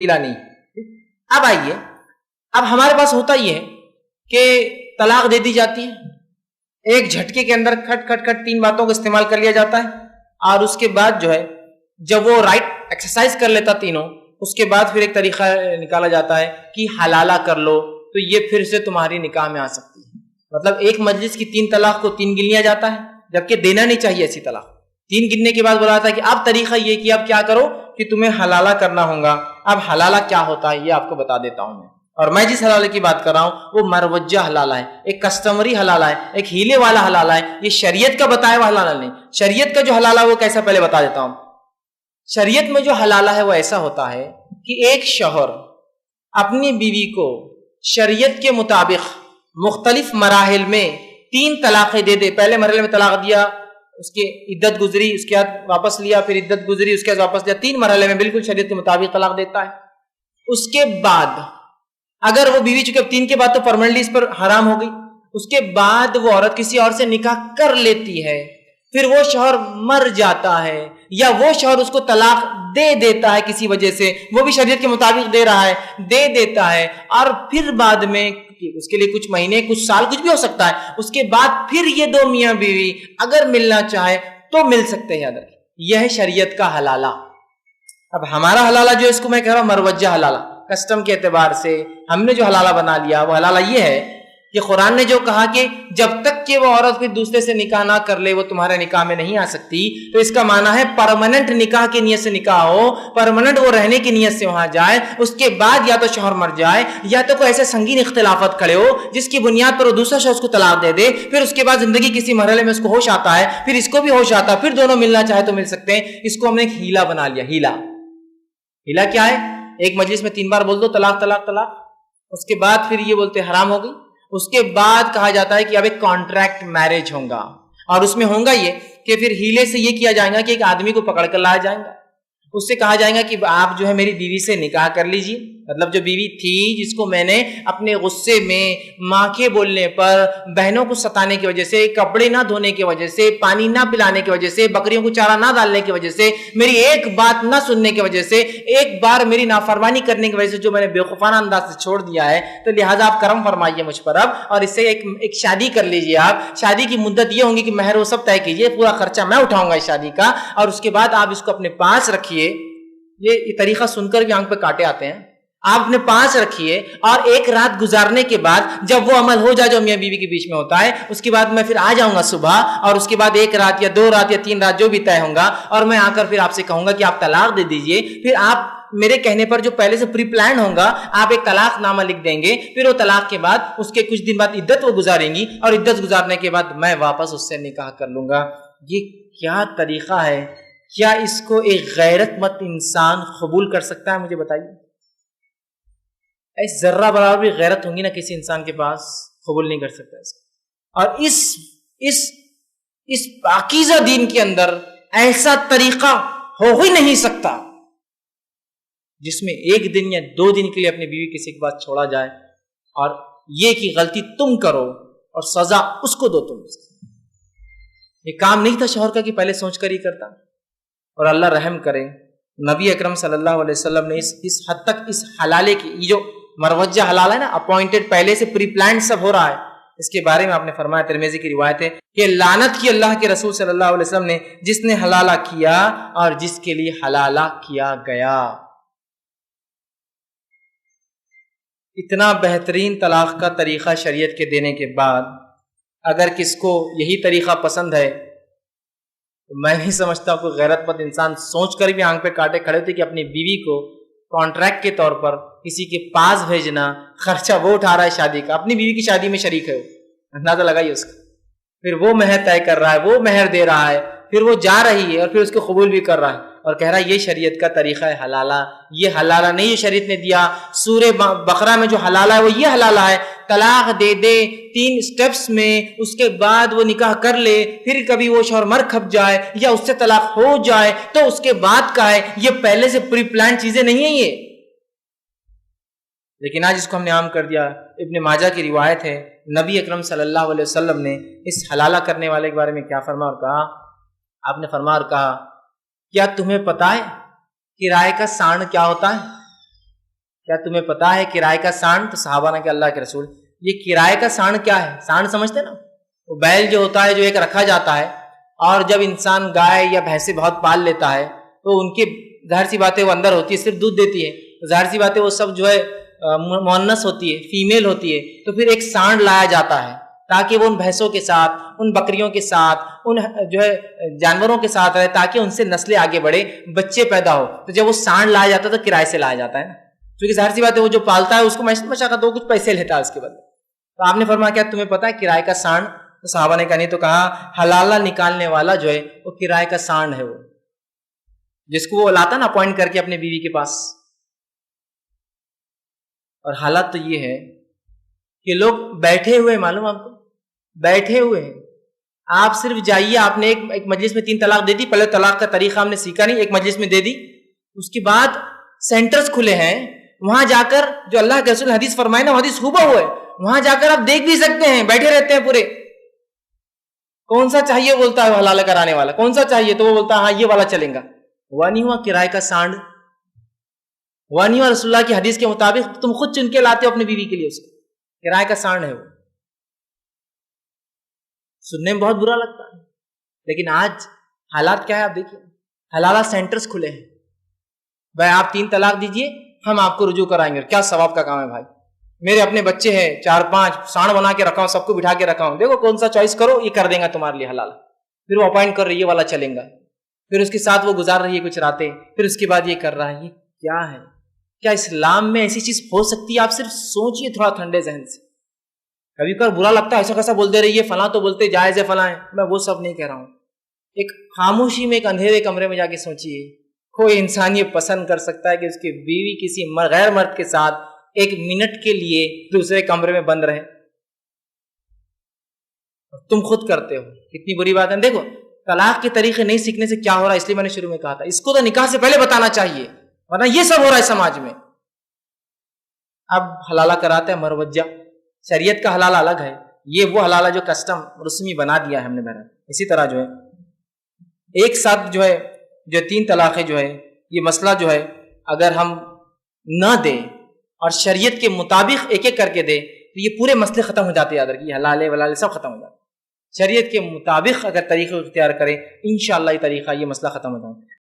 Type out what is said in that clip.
نہیں. اب آئیے، اب ہمارے پاس ہوتا یہ ہے کہ طلاق دے دی جاتی ہے، ایک جھٹکے کے اندر کھٹ کھٹ کھٹ 3 باتوں کا استعمال کر لیا جاتا ہے، اور اس کے بعد جو ہے جب وہ رائٹ ایکسرسائز کر لیتا تینوں، اس کے بعد پھر ایک طریقہ نکالا جاتا ہے کہ حلالہ کر لو تو یہ پھر سے تمہاری نکاح میں آ سکتی ہے. مطلب ایک مجلس کی 3 طلاق کو 3 گن لیا جاتا ہے، جبکہ دینا نہیں چاہیے ایسی طلاق. 3 گننے کے بعد بولا تھا کہ اب طریقہ یہ کہ اب کیا کرو کہ تمہیں حلالہ کرنا ہوگا. اب حلالہ کیا ہوتا ہے یہ آپ کو بتا دیتا ہوں میں. اور میں جس حلالہ کی بات کر رہا ہوں وہ مروجہ حلالہ ہے، ایک کسٹمری حلالہ ہے، ایک ہیلے والا حلالہ ہے. یہ شریعت کا بتایا ہوا حلالہ نہیں. شریعت کا جو حلالہ وہ کیسا پہلے بتا دیتا ہوں. شریعت میں جو حلالہ ہے وہ ایسا ہوتا ہے کہ ایک شوہر اپنی بیوی کو شریعت کے مطابق مختلف مراحل میں 3 طلاقیں دے دے. پہلے مرحلے میں طلاق دیا، اس کی عدت گزری، اس کے بعد واپس لیا، پھر عدت گزری، اس کے بعد واپس لیا. 3 مرحلے میں بالکل شریعت کے مطابق طلاق دیتا ہے. اس کے بعد اگر وہ بیوی، چونکہ 3 کے بعد تو پرماننٹلی اس پر حرام ہو گئی، اس کے بعد وہ عورت کسی اور سے نکاح کر لیتی ہے، پھر وہ شوہر مر جاتا ہے یا وہ شوہر اس کو طلاق دے دیتا ہے کسی وجہ سے، وہ بھی شریعت کے مطابق دے رہا ہے، دے دیتا ہے، اور پھر بعد میں اس کے لیے کچھ مہینے کچھ سال کچھ بھی ہو سکتا ہے، اس کے بعد پھر یہ 2 میاں بیوی اگر ملنا چاہے تو مل سکتے ہیں. یہ ہے شریعت کا حلالہ. اب ہمارا حلالہ جو اس کو میں کہہ رہا ہوں مروجہ حلالہ، کسٹم کے اعتبار سے ہم نے جو حلالہ بنا لیا وہ حلالہ یہ ہے کہ قرآن نے جو کہا کہ جب تک کہ وہ عورت پھر دوسرے سے نکاح نہ کر لے وہ تمہارے نکاح میں نہیں آ سکتی، تو اس کا معنی ہے پرماننٹ نکاح کی نیت سے نکاح ہو، پرماننٹ وہ رہنے کی نیت سے وہاں جائے. اس کے بعد یا تو شوہر مر جائے یا تو کوئی ایسے سنگین اختلافات کھڑے ہو جس کی بنیاد پر وہ دوسرا شخص کو طلاق دے دے، پھر اس کے بعد زندگی کسی مرحلے میں اس کو ہوش آتا ہے، پھر اس کو بھی ہوش آتا ہے، پھر دونوں ملنا چاہے تو مل سکتے ہیں. اس کو ہم نے ایک ہیلا بنا لیا. ہیلا کیا ہے؟ ایک مجلس میں 3 بار بول دو طلاق طلاق طلاق، اس کے بعد پھر یہ بولتے حرام ہو گئی. اس کے بعد کہا جاتا ہے کہ اب ایک کانٹریکٹ میرج ہوگا، اور اس میں ہوگا یہ کہ پھر ہیلے سے یہ کیا جائے گا کہ ایک آدمی کو پکڑ کر لایا جائے گا، اس سے کہا جائے گا کہ آپ جو ہے میری بیوی سے نکاح کر لیجیے. مطلب جو بیوی تھی جس کو میں نے اپنے غصے میں، ماں کے بولنے پر، بہنوں کو ستانے کی وجہ سے، کپڑے نہ دھونے کی وجہ سے، پانی نہ پلانے کی وجہ سے، بکریوں کو چارہ نہ ڈالنے کی وجہ سے، میری ایک بات نہ سننے کی وجہ سے، ایک بار میری نافرمانی کرنے کی وجہ سے جو میں نے بیوقوفانہ انداز سے چھوڑ دیا ہے، تو لہٰذا آپ کرم فرمائیے مجھ پر اب، اور اس سے ایک شادی کر لیجیے. آپ شادی کی مدت یہ ہوں گی کہ مہر وہ سب طے کیجیے، پورا خرچہ میں اٹھاؤں گا اس شادی کا، اور اس کے بعد آپ اس کو اپنے پاس رکھیے. یہ طریقہ سن کر بھی آنکھ پہ کاٹے آتے ہیں. آپ اپنے پاس رکھیے، اور ایک رات گزارنے کے بعد جب وہ عمل ہو جائے جو میاں بیوی کے بیچ میں ہوتا ہے، اس کے بعد میں پھر آ جاؤں گا صبح، اور اس کے بعد 1 رات یا 2 رات یا 3 رات جو بھی طے ہوں گا، اور میں آ کر پھر آپ سے کہوں گا کہ آپ طلاق دے دیجئے. پھر آپ میرے کہنے پر جو پہلے سے پری پلان ہوگا آپ ایک طلاق نامہ لکھ دیں گے. پھر وہ طلاق کے بعد اس کے کچھ دن بعد عدت وہ گزاریں گی، اور عدت گزارنے کے بعد میں واپس اس سے نکاح کر لوں گا. یہ کیا طریقہ ہے؟ کیا اس کو ایک غیرت مند انسان قبول کر سکتا ہے؟ مجھے بتائیے. ایس ذرہ برابر بھی غیرت ہوں گی نا کسی انسان کے پاس، قبول نہیں کر سکتا اس کو. اور اس پاکیزہ دین کے اندر ایسا طریقہ ہو ہی نہیں سکتا جس میں 1 دن یا 2 دن کے لیے اپنی بیوی کسی کے پاس چھوڑا جائے، اور یہ کہ غلطی تم کرو اور سزا اس کو دو تم. یہ کام نہیں تھا شوہر کا کہ پہلے سوچ کر ہی کرتا. اور اللہ رحم کرے، نبی اکرم صلی اللہ علیہ وسلم نے اس حد تک اس حلالے کی، یہ جو مروجہ حلال ہے نا، اپوائنٹڈ، پہلے سے پری پلانڈ سب ہو رہا ہے، اس کے بارے میں آپ نے فرمایا، ترمذی کی روایت ہے کہ لعنت کی اللہ کے رسول صلی اللہ علیہ وسلم نے جس نے حلالہ کیا اور جس کے لیے حلالہ کیا گیا. اتنا بہترین طلاق کا طریقہ شریعت کے دینے کے بعد اگر کس کو یہی طریقہ پسند ہے تو میں نہیں سمجھتا کوئی غیرت مند انسان سوچ کر بھی آنکھ پہ کاٹے کھڑے ہوتے کہ اپنی بیوی کو کانٹریکٹ کے طور پر کسی کے پاس بھیجنا، خرچہ وہ اٹھا رہا ہے شادی کا، اپنی بیوی کی شادی میں شریک ہے، وہ اندازہ لگائیے اس کا. پھر وہ مہر طے کر رہا ہے، وہ مہر دے رہا ہے، پھر وہ جا رہی ہے اور پھر اس کو قبول بھی کر رہا ہے، اور کہہ رہا ہے یہ شریعت کا طریقہ ہے حلالہ. یہ حلالہ نہیں یہ شریعت نے دیا. سورہ بقرہ میں جو حلالہ ہے وہ یہ حلالہ ہے، طلاق دے دے 3 سٹیپس میں، اس کے بعد وہ نکاح کر لے، پھر کبھی وہ شوہر مر کھپ جائے یا اس سے طلاق ہو جائے تو اس کے بعد کا ہے. یہ پہلے سے پری پلان چیزیں نہیں ہیں یہ. لیکن آج اس کو ہم نے عام کر دیا. ابن ماجہ کی روایت ہے، نبی اکرم صلی اللہ علیہ وسلم نے اس حلالہ کرنے والے کے بارے میں کیا فرمایا اور کہا؟ آپ نے فرمایا اور کہا، کیا تمہیں پتا ہے کرائے کا سانڈ کیا ہوتا ہے؟ کیا تمہیں پتا ہے کرائے کا سانڈ؟ تو صحابہ نے کہ اللہ کے رسول یہ کرائے کا سانڈ کیا ہے؟ سانڈ سمجھتے نا، وہ بیل جو ہوتا ہے جو ایک رکھا جاتا ہے، اور جب انسان گائے یا بھینسیں بہت پال لیتا ہے تو ان کی ظاہر سی باتیں وہ اندر ہوتی ہے، صرف دودھ دیتی ہے، تو ظاہر سی باتیں وہ سب جو ہے مؤنث ہوتی ہے، فیمیل ہوتی ہے، تو پھر ایک سانڈ لایا جاتا ہے تاکہ وہ ان بھینسوں کے ساتھ، ان بکریوں کے ساتھ، ان جو ہے جانوروں کے ساتھ رہے، تاکہ ان سے نسلیں آگے بڑھے، بچے پیدا ہو۔ تو جب وہ سانڈ لایا جاتا ہے تو کرائے سے لایا جاتا ہے نا، کیونکہ ظاہر سی بات ہے وہ جو پالتا ہے اس کو مشقت ہو، کچھ پیسے لیتا ہے اس کے بدلے۔ تو آپ نے فرمایا کیا تمہیں پتا ہے کرائے کا سانڈ؟ تو صحابہ نے کہا نہیں، تو کہا حلالہ نکالنے والا جو ہے وہ کرائے کا سانڈ ہے، وہ جس کو وہ لاتا نا اپوائنٹ کر کے اپنے بیوی کے پاس۔ اور حالت تو یہ ہے کہ لوگ بیٹھے ہوئے، معلوم آپ کو، بیٹھے ہوئے ہیں، آپ صرف جائیے، آپ نے ایک مجلس میں 3 طلاق دے دی، پہلے طلاق کا طریقہ ہم نے سیکھا نہیں، ایک مجلس میں دے دی، اس کے بعد سینٹرز کھلے ہیں، وہاں جا کر جو اللہ کے رسول حدیث فرمائے نا، حدیث ہوا ہوا ہے، وہاں جا کر آپ دیکھ بھی سکتے ہیں، بیٹھے رہتے ہیں پورے، کون سا چاہیے بولتا ہے حلال کرانے والا، کون سا چاہیے تو وہ بولتا ہے ہاں یہ والا چلیں گا۔ ہوا نہیں ہوا کرائے کا سانڈ، ہوا نہیں ہوا رسول اللہ کی حدیث کے مطابق تم خود چن کے لاتے ہو اپنی بیوی کے لیے، اس کو کرائے کا سانڈ ہے وہ۔ سننے میں بہت برا لگتا ہے، لیکن آج حالات کیا ہے آپ دیکھیے، حلالہ سینٹرز کھلے ہیں، بھائی آپ 3 طلاق دیجئے، ہم آپ کو رجوع کرائیں گے۔ کیا ثواب کا کام ہے بھائی، میرے اپنے بچے ہیں 4-5 سانڈ بنا کے رکھا ہوں، سب کو بٹھا کے رکھا ہوں، دیکھو کون سا چوائس کرو، یہ کر دیں گا تمہارے لیے حلال۔ پھر وہ اپوائنٹ کر رہی ہے والا چلیں گا، پھر اس کے ساتھ وہ گزار رہی ہے کچھ راتیں، پھر اس کے بعد یہ کر رہا ہے، یہ کیا ہے؟ کیا اسلام میں ایسی چیز ہو سکتی ہے؟ آپ صرف سوچئے تھوڑا ٹھنڈے ذہن سے۔ کبھی کبھی برا لگتا ہے، ایسا کیسا بولتے رہیے، فلاں تو بولتے جائز ہے، فلاں ہے، میں وہ سب نہیں کہہ رہا ہوں۔ ایک خاموشی میں ایک اندھیرے کمرے میں جا کے سوچئے، کوئی انسان یہ پسند کر سکتا ہے کہ اس کی بیوی کسی غیر مرد کے ساتھ 1 منٹ کے لیے دوسرے کمرے میں بند رہے؟ تم خود کرتے ہو، کتنی بری بات ہے۔ دیکھو طلاق کے طریقے نہیں سیکھنے سے کیا ہو رہا ہے، اس لیے میں نے شروع میں کہا تھا اس کو تو نکاح سے پہلے بتانا چاہیے، ورنہ یہ سب ہو رہا ہے سماج میں۔ اب حلالہ کراتے ہیں مروجہ، شریعت کا حلالہ الگ ہے، یہ وہ حلالہ جو کسٹم رسمی بنا دیا ہے ہم نے بہرحال۔ اسی طرح جو ہے ایک ساتھ جو ہے جو 3 طلاقیں جو ہے، یہ مسئلہ جو ہے اگر ہم نہ دیں اور شریعت کے مطابق ایک ایک کر کے دیں تو یہ پورے مسئلے ختم ہو جاتے ہیں، یاد رکھیے، حلالے ولالے سب ختم ہو جاتے ہیں۔ شریعت کے مطابق اگر طریقہ اختیار کریں انشاءاللہ یہ طریقہ، یہ مسئلہ ختم ہو جائے۔